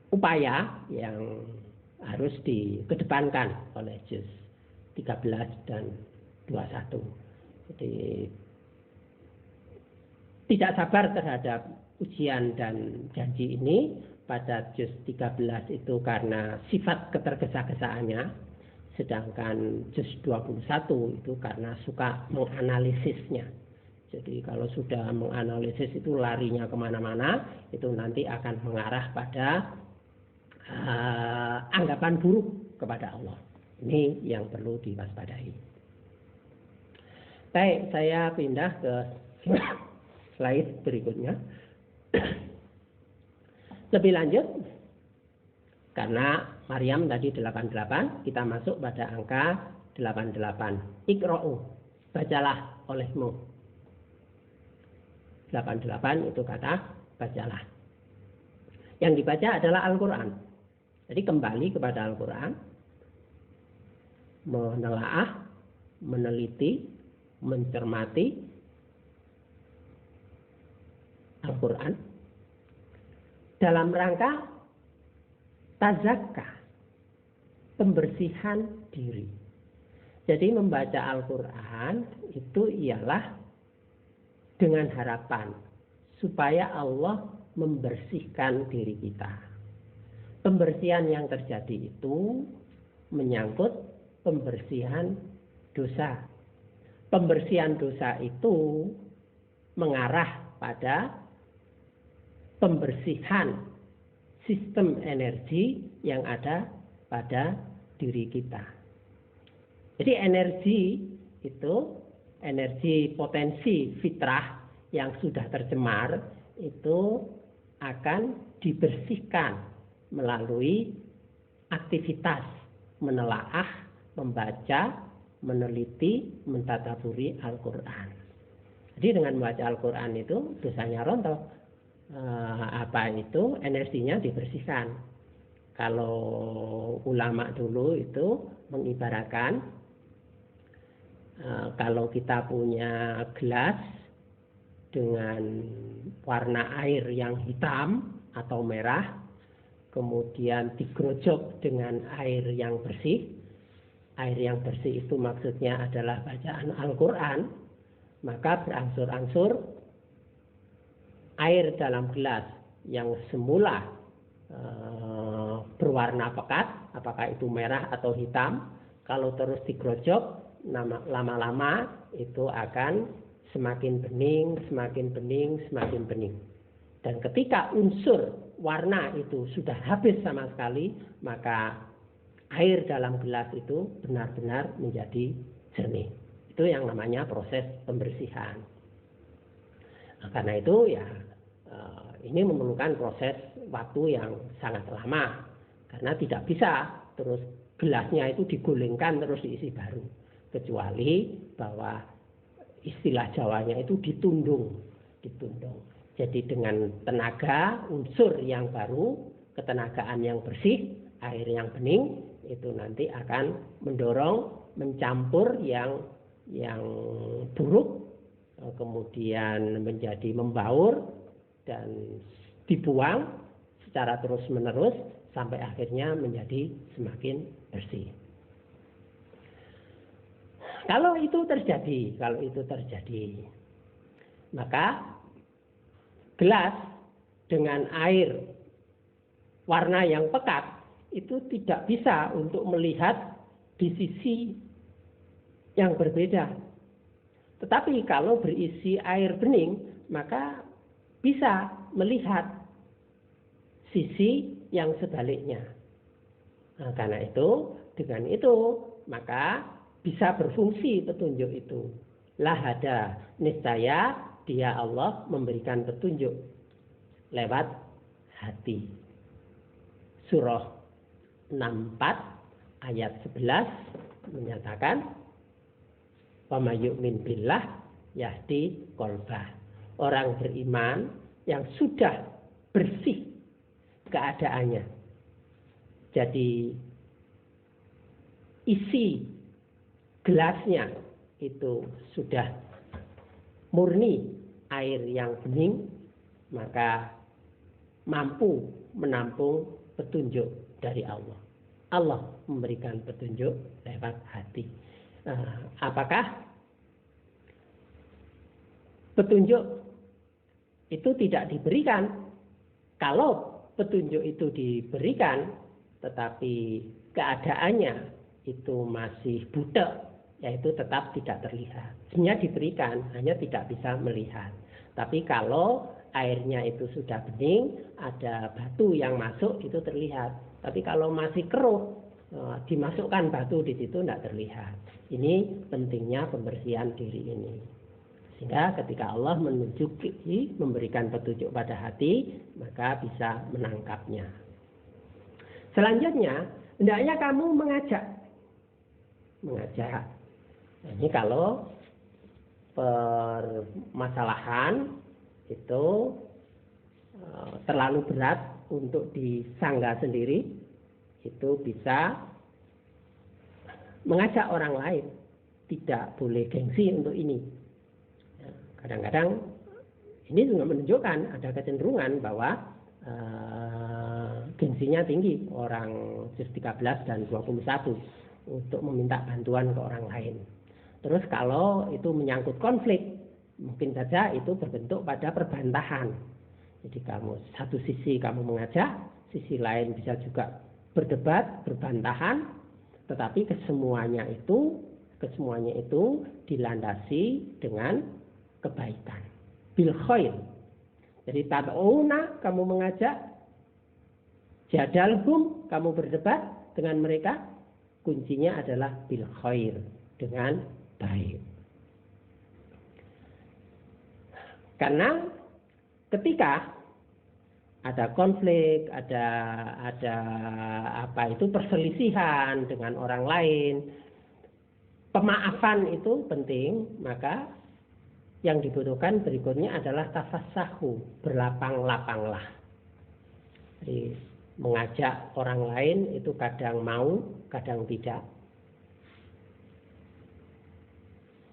upaya yang harus dikedepankan oleh juz 13 dan 21. Jadi tidak sabar terhadap ujian dan janji ini pada juz 13 itu karena sifat ketergesa-gesaannya, sedangkan juz 21 itu karena suka menganalisisnya. Jadi kalau sudah menganalisis itu larinya kemana-mana, itu nanti akan mengarah pada anggapan buruk kepada Allah. Ini yang perlu diwaspadai. Baik, saya pindah ke slide berikutnya. Lebih lanjut, karena Maryam tadi 88, kita masuk pada angka 88. Iqra'u, bacalah olehmu. 88 itu kata bacalah. Yang dibaca adalah Al-Quran. Jadi kembali kepada Al-Quran, menelaah, meneliti, mencermati Al-Quran dalam rangka tazakka, pembersihan diri. Jadi membaca Al-Quran itu ialah dengan harapan supaya Allah membersihkan diri kita. Pembersihan yang terjadi itu menyangkut pembersihan dosa. Pembersihan dosa itu mengarah pada pembersihan sistem energi yang ada pada diri kita. Jadi energi itu, energi potensi fitrah yang sudah tercemar itu akan dibersihkan melalui aktivitas menelaah, membaca, meneliti, mentadaburi Al-Quran. Jadi dengan membaca Al-Quran itu dosanya rontok. Energinya dibersihkan. Kalau ulama dulu itu mengibaratkan kalau kita punya gelas dengan warna air yang hitam atau merah, kemudian digerojok dengan air yang bersih. Air yang bersih itu maksudnya adalah bacaan Al-Quran. Maka berangsur-angsur air dalam gelas yang semula berwarna pekat, apakah itu merah atau hitam, kalau terus digerojok, lama-lama itu akan semakin bening, semakin bening, semakin bening. Dan ketika unsur warna itu sudah habis sama sekali, maka air dalam gelas itu benar-benar menjadi jernih. Itu yang namanya proses pembersihan. Nah, karena itu ya ini memerlukan proses waktu yang sangat lama. Karena tidak bisa terus gelasnya itu digulingkan terus diisi baru. Kecuali bahwa istilah Jawanya itu ditundung. Jadi dengan tenaga unsur yang baru, ketenagaan yang bersih, air yang bening, itu nanti akan mendorong, mencampur yang buruk, kemudian menjadi membaur dan dibuang secara terus-menerus sampai akhirnya menjadi semakin bersih. Kalau itu terjadi, maka gelas dengan air warna yang pekat itu tidak bisa untuk melihat di sisi yang berbeda. Tetapi kalau berisi air bening, maka bisa melihat sisi yang sebaliknya. Nah, karena itu, dengan itu, maka bisa berfungsi petunjuk itu. Lahada, niscaya dia Allah memberikan petunjuk lewat hati. Surah 64 ayat 11 menyatakan, wa may yu'min billah yahdi qalbah. Orang beriman yang sudah bersih keadaannya. Jadi isi gelasnya itu sudah murni air yang bening, maka mampu menampung petunjuk dari Allah. Allah memberikan petunjuk lewat hati. Apakah petunjuk itu tidak diberikan? Kalau petunjuk itu diberikan, tetapi keadaannya itu masih buta, yaitu tetap tidak terlihat. Sebenarnya diberikan, hanya tidak bisa melihat. Tapi kalau airnya itu sudah bening, ada batu yang masuk, itu terlihat. Tapi kalau masih keruh, dimasukkan batu di situ tidak terlihat. Ini pentingnya pembersihan diri ini. Sehingga ketika Allah menunjuki, memberikan petunjuk pada hati, maka bisa menangkapnya. Selanjutnya, hendaknya kamu mengajak. Nah, ini kalau permasalahan itu terlalu berat untuk disanggah sendiri, itu bisa mengajak orang lain. Tidak boleh gengsi untuk ini. Kadang-kadang ini juga menunjukkan ada kecenderungan bahwa gengsinya tinggi orang juz 13 dan 21 untuk meminta bantuan ke orang lain. Terus kalau itu menyangkut konflik, mungkin saja itu berbentuk pada perbantahan. Jadi kamu satu sisi kamu mengajak, sisi lain bisa juga berdebat, berbantahan, tetapi kesemuanya itu dilandasi dengan kebaikan. Bil khair. Jadi tad'una, kamu mengajak, jadalhum, kamu berdebat dengan mereka, kuncinya adalah bil khair, dengan baik. Karena ketika ada konflik, ada perselisihan dengan orang lain, pemaafan itu penting, maka yang dibutuhkan berikutnya adalah tafassahu, berlapang-lapanglah. Jadi mengajak orang lain itu kadang mau, kadang tidak.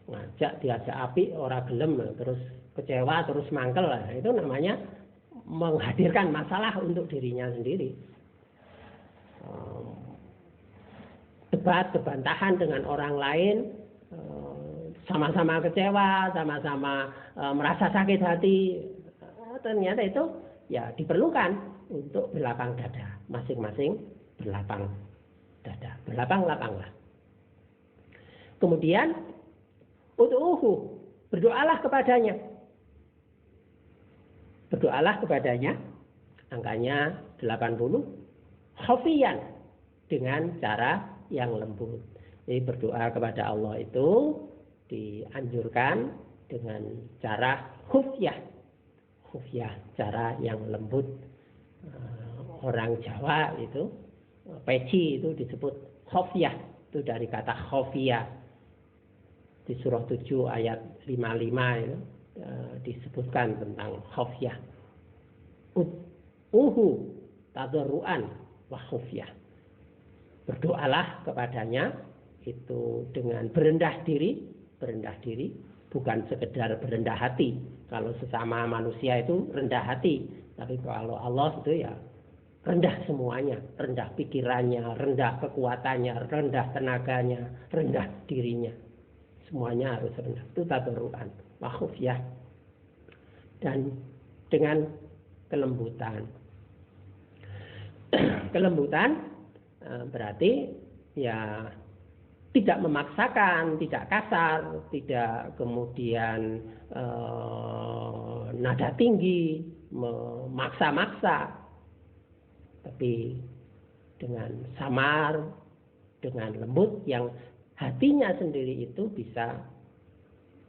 Ngajak diajak api, orang gelem, terus kecewa, terus mangkel, itu namanya menghadirkan masalah untuk dirinya sendiri. Debat, kebantahan dengan orang lain, sama-sama kecewa, sama-sama merasa sakit hati, ternyata itu ya diperlukan untuk berlapang dada, masing-masing berlapang dada, berlapang-lapanglah. Kemudian ud'uhu, Berdoalah kepadanya. Berdoalah kepadanya. Angkanya 80. Khafiyan. Dengan cara yang lembut. Jadi berdoa kepada Allah itu dianjurkan dengan cara khufyah. Khufyah, cara yang lembut. Orang Jawa itu, peci itu disebut khofyah. Itu dari kata khofiyah. Di surah 7 ayat 55 itu disebutkan tentang khofyah. Tadarruan wa khufyah. Berdoalah kepadanya itu dengan berendah diri bukan sekedar berendah hati. Kalau sesama manusia itu rendah hati, tapi kalau Allah itu ya rendah semuanya, rendah pikirannya, rendah kekuatannya, rendah tenaganya, rendah dirinya. Semuanya harus rendah. Itu tadarruan wa khufyah. Dan dengan kelembutan. Kelembutan berarti ya tidak memaksakan, tidak kasar, tidak kemudian nada tinggi, memaksa-maksa, tapi dengan samar, dengan lembut yang hatinya sendiri itu bisa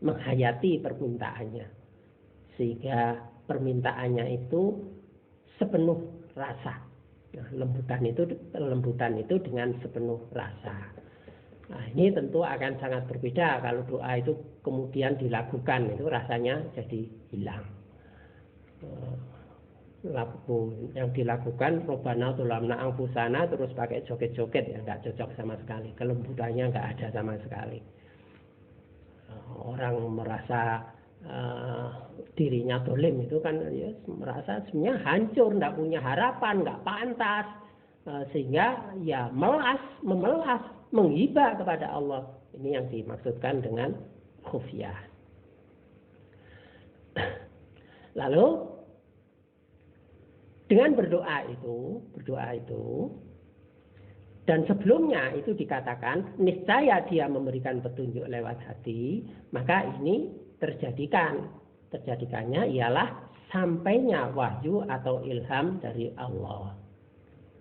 menghayati permintaannya, sehingga permintaannya itu sepenuh rasa. Nah, lembutan itu dengan sepenuh rasa. Nah, ini tentu akan sangat berbeda kalau doa itu kemudian dilakukan, itu rasanya jadi hilang. Yang dilakukan Robbana Dzolamna Anfusana terus pakai joget-joget, ya nggak cocok sama sekali. Kelembutannya nggak ada sama sekali. Orang merasa dirinya dolim itu kan ya, merasa sebenarnya hancur, tidak punya harapan, nggak pantas, sehingga ya memelas, menghibah kepada Allah. Ini yang dimaksudkan dengan khufyah. Lalu dengan berdoa itu dan sebelumnya itu dikatakan niscaya dia memberikan petunjuk lewat hati, maka ini terjadikannya ialah sampainya wahyu atau ilham dari Allah.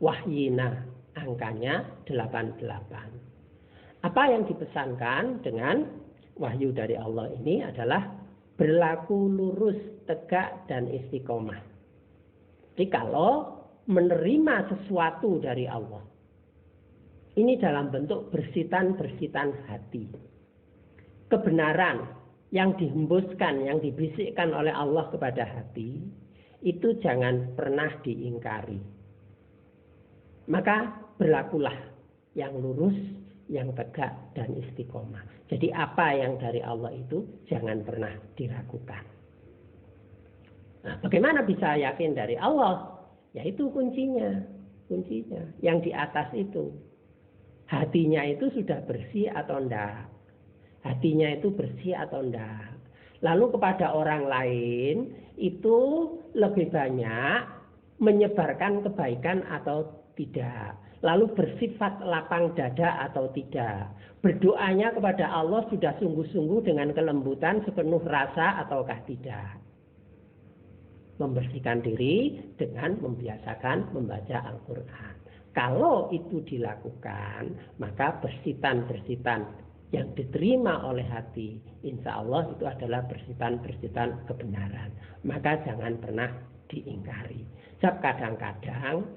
Wahyina, angkanya 88. Apa yang dipesankan dengan wahyu dari Allah ini adalah berlaku lurus, tegak, dan istiqomah. Jadi kalau menerima sesuatu dari Allah, ini dalam bentuk bersitan-bersitan hati. Kebenaran yang dihembuskan, yang dibisikkan oleh Allah kepada hati, itu jangan pernah diingkari. Maka berlakulah yang lurus, yang tegak, dan istiqomah. Jadi apa yang dari Allah itu jangan pernah diragukan. Nah, bagaimana bisa yakin dari Allah? Yaitu kuncinya. Yang di atas itu. Hatinya itu sudah bersih atau enggak? Hatinya itu bersih atau enggak? Lalu kepada orang lain itu lebih banyak menyebarkan kebaikan atau tidak? Lalu bersifat lapang dada atau tidak? Berdoanya kepada Allah sudah sungguh-sungguh dengan kelembutan sepenuh rasa ataukah tidak? Membersihkan diri dengan membiasakan membaca Al-Quran. Kalau itu dilakukan, maka bersitan-bersitan yang diterima oleh hati, insya Allah itu adalah bersitan-bersitan kebenaran. Maka jangan pernah diingkari. Sebab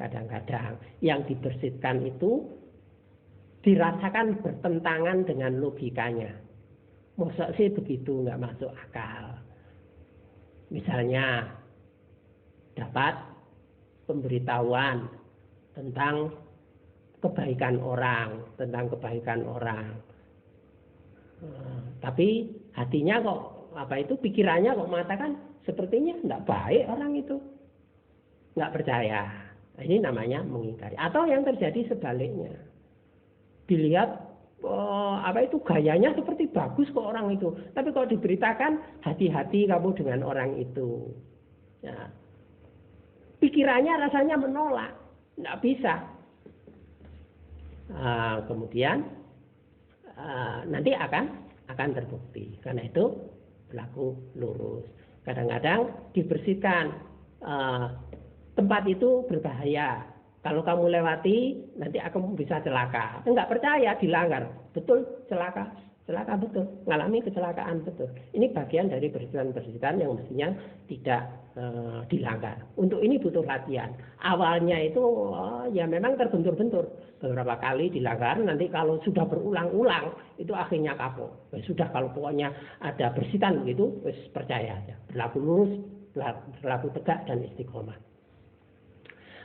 kadang-kadang yang dibersihkan itu dirasakan bertentangan dengan logikanya. Masa sih begitu, nggak masuk akal. Misalnya dapat pemberitahuan tentang kebaikan orang, tapi hatinya kok pikirannya kok mengatakan sepertinya tidak baik orang itu, nggak percaya. Ini namanya mengingkari. Atau yang terjadi sebaliknya, dilihat gayanya seperti bagus kok orang itu, tapi kalau diberitakan hati-hati kamu dengan orang itu, ya, pikirannya rasanya menolak, nggak bisa. Kemudian nanti akan terbukti. Karena itu berlaku lurus. Kadang-kadang dibersihkan, tempat itu berbahaya. Kalau kamu lewati, nanti kamu bisa celaka. Enggak percaya, dilanggar. Betul, celaka. Celaka betul. Ngalami kecelakaan betul. Ini bagian dari bersihan-bersihan yang mestinya tidak dilanggar. Untuk ini butuh latihan. Awalnya itu ya memang terbentur-bentur. Beberapa kali dilanggar, nanti kalau sudah berulang-ulang, itu akhirnya kapok. Sudah kalau pokoknya ada bersihan begitu, percaya aja. Berlaku lurus, berlaku tegak dan istiqomah.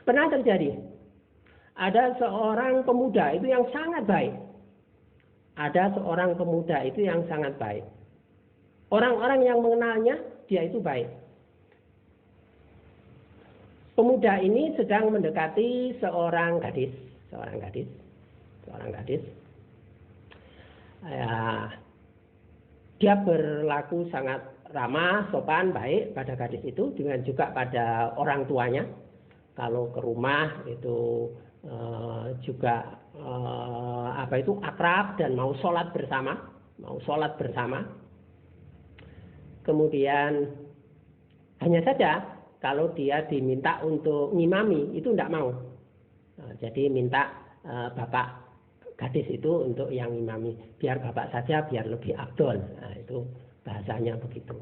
Pernah terjadi, ada seorang pemuda itu yang sangat baik. Ada seorang pemuda itu yang sangat baik. Orang-orang yang mengenalnya, dia itu baik. Pemuda ini sedang mendekati seorang gadis. Dia berlaku sangat ramah, sopan, baik pada gadis itu, dengan juga pada orang tuanya. Kalau ke rumah itu juga akrab dan mau sholat bersama. Kemudian hanya saja kalau dia diminta untuk ngimami itu tidak mau. Jadi minta bapak gadis itu untuk yang ngimami. Biar bapak saja, biar lebih afdol. Nah, itu bahasanya begitu.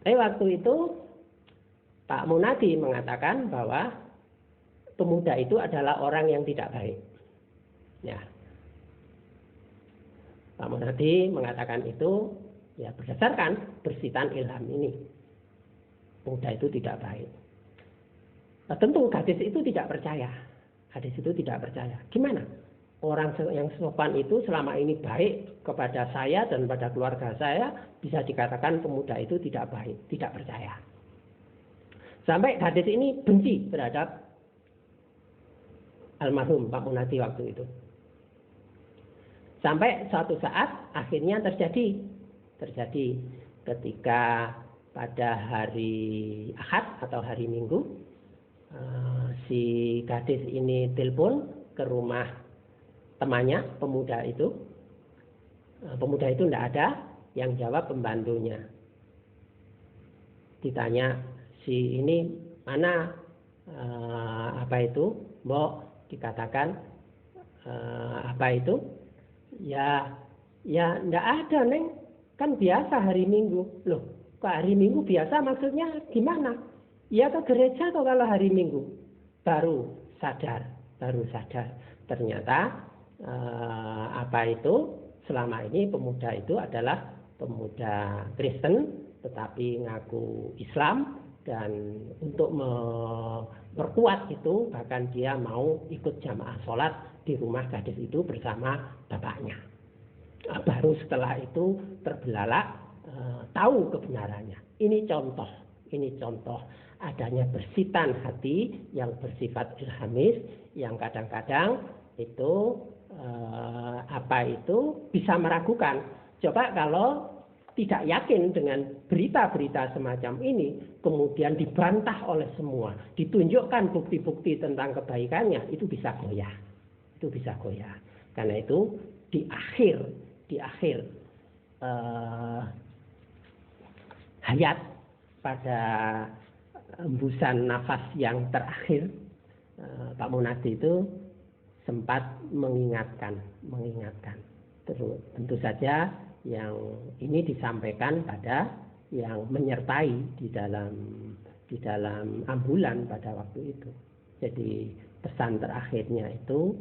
Tapi waktu itu Pak Munadi mengatakan bahwa pemuda itu adalah orang yang tidak baik. Ya. Pak Munadi mengatakan itu ya berdasarkan bersitan ilham ini. Pemuda itu tidak baik. Nah, tentu gadis itu tidak percaya. Gimana? Orang yang sopan itu selama ini baik kepada saya dan pada keluarga saya, bisa dikatakan pemuda itu tidak baik, tidak percaya. Sampai gadis ini benci terhadap almarhum Pak Munadi waktu itu. Sampai suatu saat akhirnya terjadi ketika pada hari Ahad atau hari Minggu, si gadis ini telepon ke rumah temannya, pemuda itu. Pemuda itu tidak ada, yang jawab pembantunya. Ditanya, si ini mana Mbok, dikatakan ya enggak ada Neng, kan biasa hari Minggu. Loh, kok hari Minggu biasa maksudnya gimana? Ya ke gereja atau kalau hari Minggu? Baru sadar ternyata selama ini pemuda itu adalah pemuda Kristen tetapi ngaku Islam. Dan untuk memperkuat itu bahkan dia mau ikut jamaah sholat di rumah gadis itu bersama bapaknya. Baru setelah itu terbelalak tahu kebenarannya. Ini contoh adanya bersitan hati yang bersifat ilhamis, yang kadang-kadang itu bisa meragukan. Coba kalau tidak yakin dengan berita-berita semacam ini, kemudian dibantah oleh semua, ditunjukkan bukti-bukti tentang kebaikannya, itu bisa goyah. Karena itu di akhir hayat, pada embusan nafas yang terakhir, Pak Munadi itu sempat mengingatkan. Tentu saja yang ini disampaikan pada yang menyertai di dalam ambulan pada waktu itu. Jadi pesan terakhirnya itu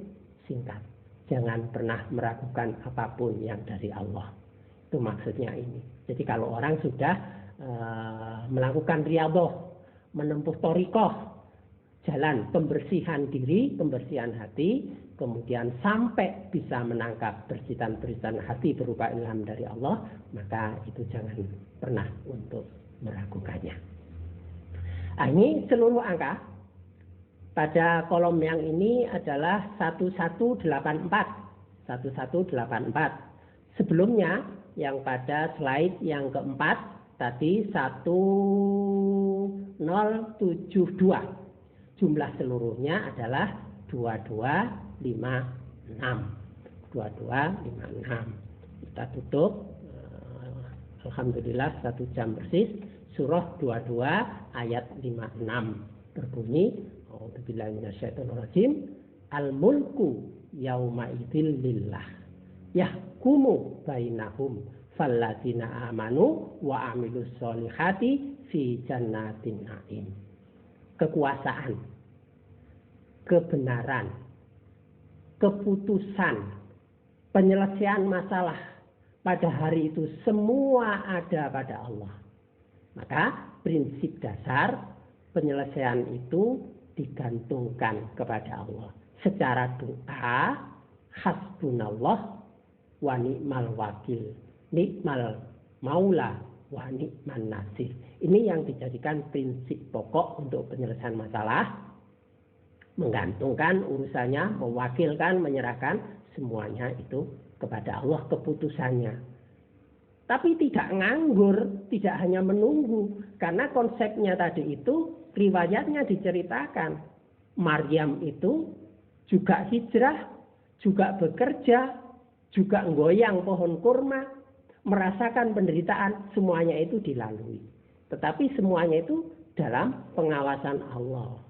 singkat. Jangan pernah meragukan apapun yang dari Allah. Itu maksudnya ini. Jadi kalau orang sudah melakukan riyadhah, menempuh thariqah, jalan pembersihan diri, pembersihan hati, kemudian sampai bisa menangkap bersitan-bersitan hati berupa ilham dari Allah, maka itu jangan pernah untuk meragukannya. Ini seluruh angka. Pada kolom yang ini adalah 1184. Sebelumnya yang pada slide yang keempat tadi 1072. Jumlah seluruhnya adalah 2256. Kita tutup Alhamdulillah 1 jam persis. Surah 22 ayat 56 berbunyi, A'udzubillahi minasyaitonirrajim, al-mulku yauma idzil lillah yahkumu bainahum falladzina amanu wa amilus solihati fi jannatin na'im. Kekuasaan, kebenaran, keputusan, penyelesaian masalah pada hari itu semua ada pada Allah. Maka prinsip dasar penyelesaian itu digantungkan kepada Allah. Secara doa, hasbunallah wa ni'mal wakil, ni'mal maula wa ni'man nasir. Ini yang dijadikan prinsip pokok untuk penyelesaian masalah. Menggantungkan urusannya, mewakilkan, menyerahkan semuanya itu kepada Allah keputusannya. Tapi tidak nganggur, tidak hanya menunggu. Karena konsepnya tadi itu, riwayatnya diceritakan. Maryam itu juga hijrah, juga bekerja, juga goyang pohon kurma, merasakan penderitaan, semuanya itu dilalui. Tetapi semuanya itu dalam pengawasan Allah.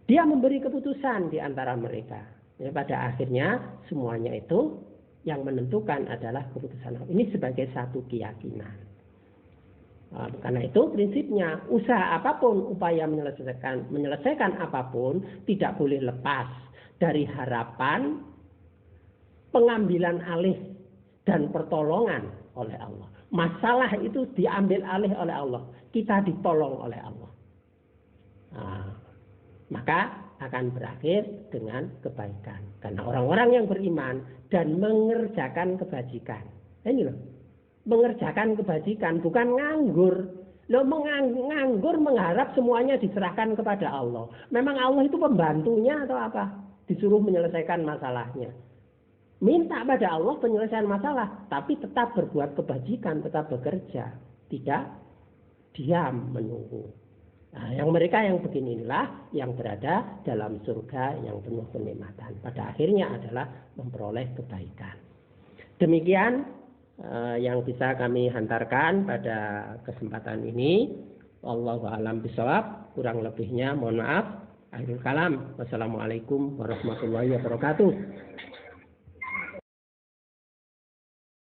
Dia memberi keputusan di antara mereka. Ya, pada akhirnya semuanya itu yang menentukan adalah keputusan Allah. Ini sebagai satu keyakinan. Karena itu prinsipnya usaha apapun, upaya menyelesaikan apapun tidak boleh lepas dari harapan pengambilan alih dan pertolongan oleh Allah. Masalah itu diambil alih oleh Allah. Kita ditolong oleh Allah. Maka akan berakhir dengan kebaikan. Karena orang-orang yang beriman dan mengerjakan kebajikan. Ini loh. Mengerjakan kebajikan, bukan nganggur. Loh, nganggur mengharap semuanya diserahkan kepada Allah. Memang Allah itu pembantunya atau apa? Disuruh menyelesaikan masalahnya. Minta pada Allah penyelesaian masalah, tapi tetap berbuat kebajikan, tetap bekerja. Tidak diam menunggu. Nah, yang mereka yang begini inilah yang berada dalam surga yang penuh kenikmatan. Pada akhirnya adalah memperoleh kebaikan. Demikian yang bisa kami hantarkan pada kesempatan ini. Wallahu a'lam bishawab. Kurang lebihnya mohon maaf. Akhirul kalam. Wassalamualaikum warahmatullahi wabarakatuh.